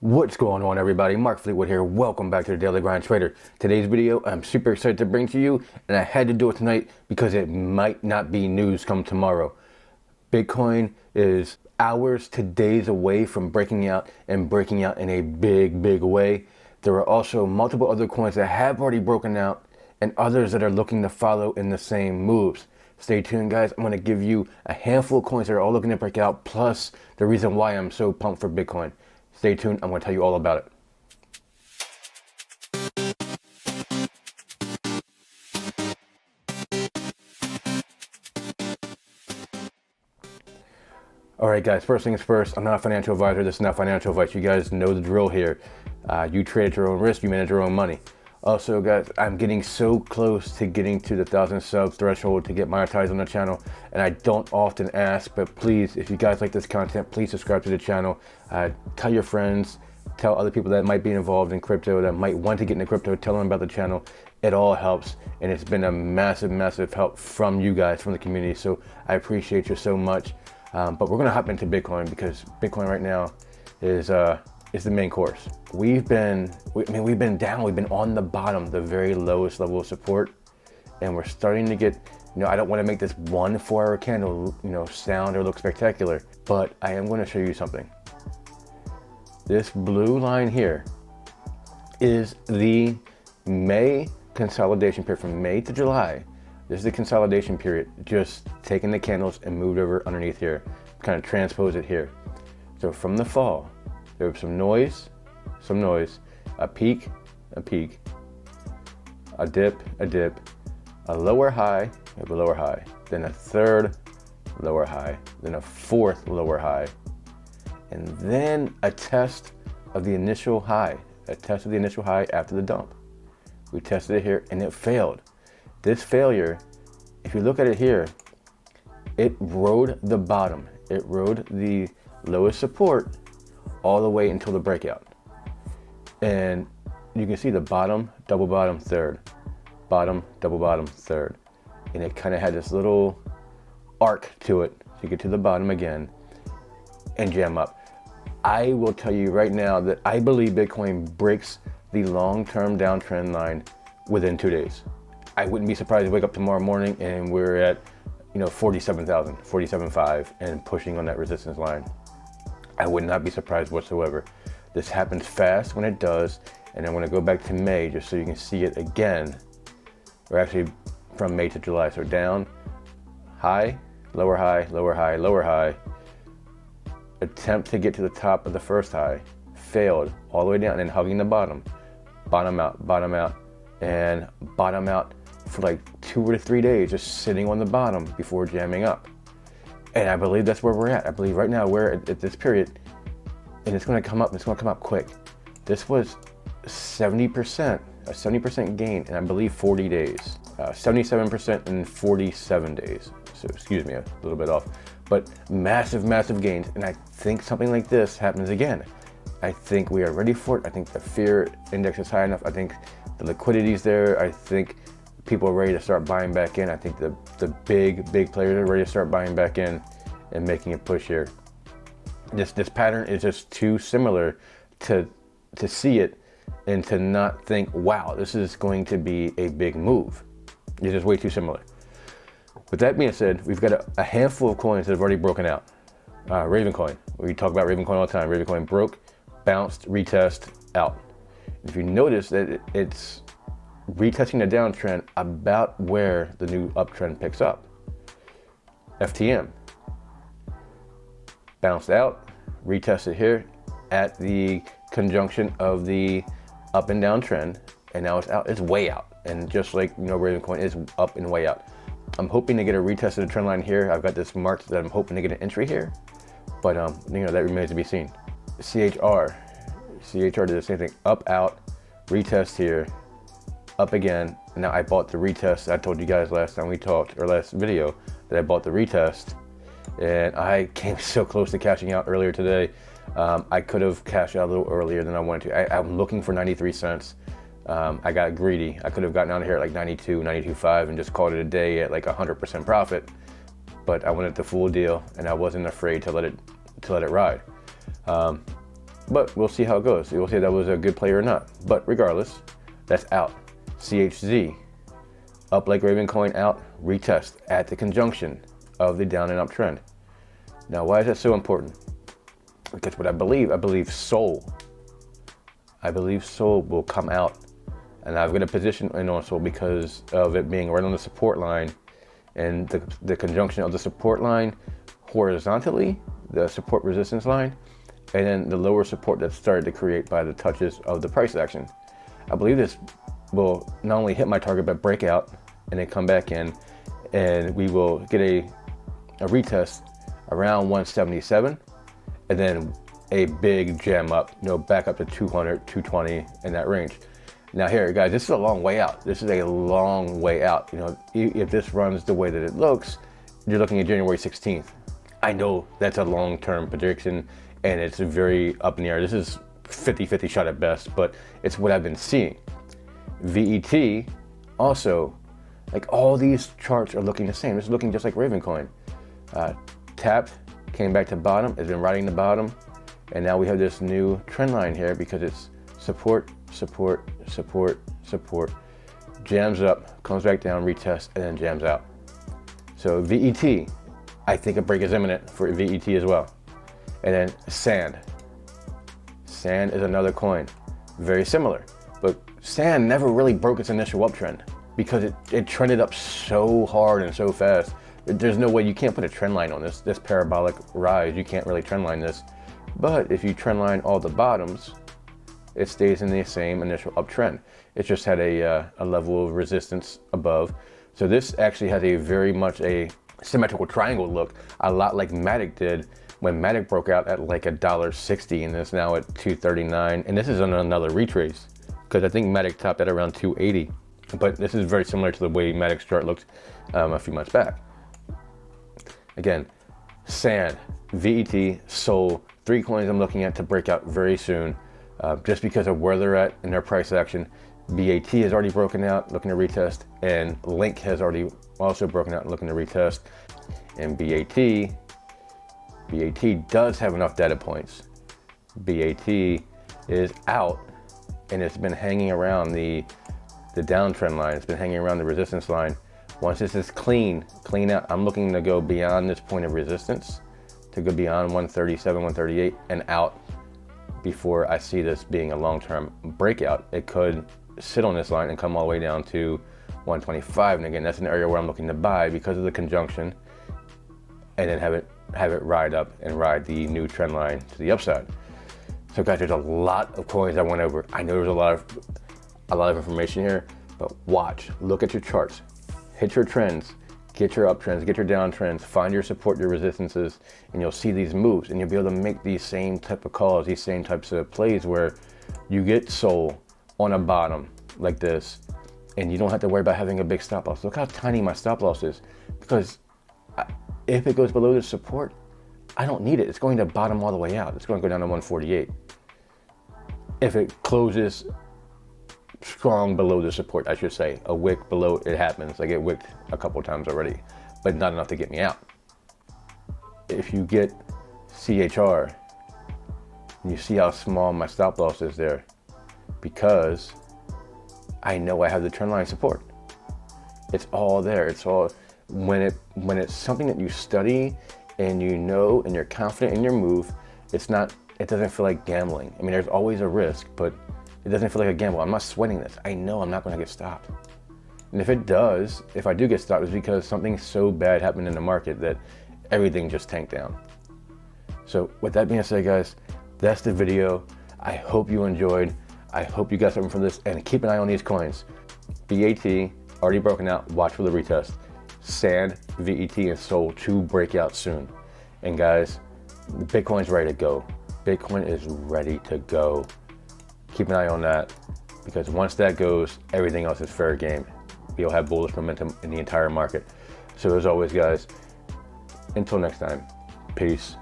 What's going on, everybody? Mark Fleetwood here. Welcome back to the Daily Grind Trader. Today's video I'm super excited to bring to you, and I had to do it tonight because it might not be news come tomorrow. Bitcoin is hours to days away from breaking out, and breaking out in a big way. There are also multiple other coins that have already broken out and others that are looking to follow in the same moves. Stay tuned, guys. I'm going to give you a handful of coins that are all looking to break out, plus the reason why I'm so pumped for Bitcoin. Stay tuned. I'm going to tell you all about it. All right, guys, first things first, I'm not a financial advisor. This is not financial advice. You guys know the drill here. You trade at your own risk. You manage your own money. Also, guys, I'm getting so close to getting to the 1,000 sub threshold to get monetized on the channel. And I don't often ask, but please, if you guys like this content, please subscribe to the channel. Tell your friends. Tell other people that might be involved in crypto, that might want to get into crypto, tell them about the channel. It all helps, and it's been a massive help from you guys, from the community, so I appreciate you so much. But we're gonna hop into Bitcoin because Bitcoin right now is the main course. We've been down, we've been on the bottom, the very lowest level of support, and we're starting to get, I don't wanna make this 1 4-hour candle, sound or look spectacular, but I am gonna show you something. This blue line here is the May consolidation period, from May to July. This is the consolidation period, just taking the candles and moved over underneath here, kind of transpose it here. So from the fall, there was some noise, a peak, a dip, a lower high, then a third lower high, then a fourth lower high, and then a test of the initial high, after the dump. We tested it here and it failed. This failure, if you look at it here, it rode the bottom. It rode the lowest support all the way until the breakout. And you can see the bottom, double bottom, third, bottom, double bottom, third. And it kind of had this little arc to it to get to the bottom again and jam up. I will tell you right now that I believe Bitcoin breaks the long-term downtrend line within 2 days. I wouldn't be surprised to wake up tomorrow morning and we're at 47,000, 47.5 and pushing on that resistance line. I would not be surprised whatsoever. This happens fast when it does, and I'm going to go back to May just so you can see it again. Or actually from May to July. So down, high, lower high, lower high, lower high. Attempt to get to the top of the first high, failed all the way down, and hugging the bottom, bottom out, and bottom out for like 2 or 3 days, just sitting on the bottom before jamming up. And I believe that's where we're at. I believe right now we're at this period, and it's going to come up. It's going to come up quick. This was 70%, a 70% gain, and I believe 40 days, 77% in 47 days. So excuse me, a little bit off. But massive gains, and I think something like this happens again. I think we are ready for it. I think the fear index is high enough. I think the liquidity is there. I think people are ready to start buying back in. I think the big players are ready to start buying back in and making a push here. This pattern is just too similar to see it and to not think, wow, this is going to be a big move. It's just way too similar. With that being said, we've got a handful of coins that have already broken out. Ravencoin, we talk about Ravencoin all the time. Ravencoin broke, bounced, retest, out. If you notice that it's retesting the downtrend about where the new uptrend picks up. FTM, bounced out, retested here at the conjunction of the up and down trend, and now it's out, it's way out. And just like, Ravencoin is up and way out. I'm hoping to get a retest of the trend line here. I've got this marked that I'm hoping to get an entry here, but that remains to be seen. CHR did the same thing, up, out, retest here, up again. Now I bought the retest. I told you guys last time we talked, or last video, that I bought the retest, and I came so close to cashing out earlier today. I could have cashed out a little earlier than I wanted to. I'm looking for 93 cents. I got greedy. I could have gotten out of here at like 92, 92.5 and just called it a day at like 100% profit. But I wanted the full deal, and I wasn't afraid to let it ride. but we'll see how it goes. We'll see if that was a good play or not. But regardless, that's out. CHZ, up like Raven coin, out, retest at the conjunction of the down and up trend. Now, why is that so important? Because what I believe SOL will come out, and I've got a position in on SOL because of it being right on the support line, and the conjunction of the support line horizontally, the support resistance line, and then the lower support that started to create by the touches of the price action. I believe this will not only hit my target, but break out and then come back in, and we will get a retest around 177, and then a big jam up, back up to 200, 220 in that range. Now here, guys, this is a long way out. This is a long way out. If this runs the way that it looks, you're looking at January 16th. I know that's a long-term prediction, and it's very up in the air. This is 50-50 shot at best, but it's what I've been seeing. VET also, like all these charts are looking the same. It's looking just like Raven coin. Tapped, came back to bottom, it's been riding the bottom, and now we have this new trend line here because it's support, support, support, support, jams up, comes back down, retest, and then jams out. So VET, I think a break is imminent for VET as well. And then SAND. SAND is another coin, very similar, but SAND never really broke its initial uptrend because it trended up so hard and so fast. There's no way, you can't put a trend line on this parabolic rise. You can't really trend line this. But if you trend line all the bottoms, it stays in the same initial uptrend. It just had a level of resistance above. So this actually has a very much a symmetrical triangle look, a lot like Matic did when Matic broke out at like $1.60 and it's now at $2.39. And this is on another retrace because I think Matic topped at around 280. But this is very similar to the way Matic's chart looked a few months back. Again, SAND, VET, SOL, 3 coins I'm looking at to break out very soon, just because of where they're at in their price action. BAT has already broken out, looking to retest, and Link has already also broken out and looking to retest. And BAT does have enough data points. BAT is out, and it's been hanging around the downtrend line. It's been hanging around the resistance line. Once this is clean out, I'm looking to go beyond this point of resistance, to go beyond 137, 138 and out before I see this being a long-term breakout. It could sit on this line and come all the way down to 125. And again, that's an area where I'm looking to buy because of the conjunction, and then have it ride up and ride the new trend line to the upside. So guys, there's a lot of coins I went over. I know there's a lot of information here, but watch, look at your charts. Hit your trends, get your uptrends, get your downtrends, find your support, your resistances, and you'll see these moves, and you'll be able to make these same type of calls, these same types of plays where you get SOL on a bottom like this, and you don't have to worry about having a big stop loss. Look how tiny my stop loss is, because if it goes below the support, I don't need it. It's going to bottom all the way out. It's going to go down to 148. If it closes strong below the support, I should say, a wick below, it happens. I get wicked a couple times already, but not enough to get me out. If you get CHR, you see how small my stop loss is there, because I know I have the trend line support. It's all there. It's all, when it's something that you study and you know and you're confident in your move, it doesn't feel like gambling. I mean, there's always a risk, but it doesn't feel like a gamble. I'm not sweating this. I know I'm not going to get stopped. And if it does, if I do get stopped, it's because something so bad happened in the market that everything just tanked down. So with that being said, guys, that's the video. I hope you enjoyed. I hope you got something from this, and keep an eye on these coins. BAT, already broken out. Watch for the retest. SAND, VET, and SOL to break out soon. And guys, Bitcoin's ready to go. Bitcoin is ready to go. Keep an eye on that, because once that goes, everything else is fair game. You'll have bullish momentum in the entire market. So as always, guys, until next time, peace.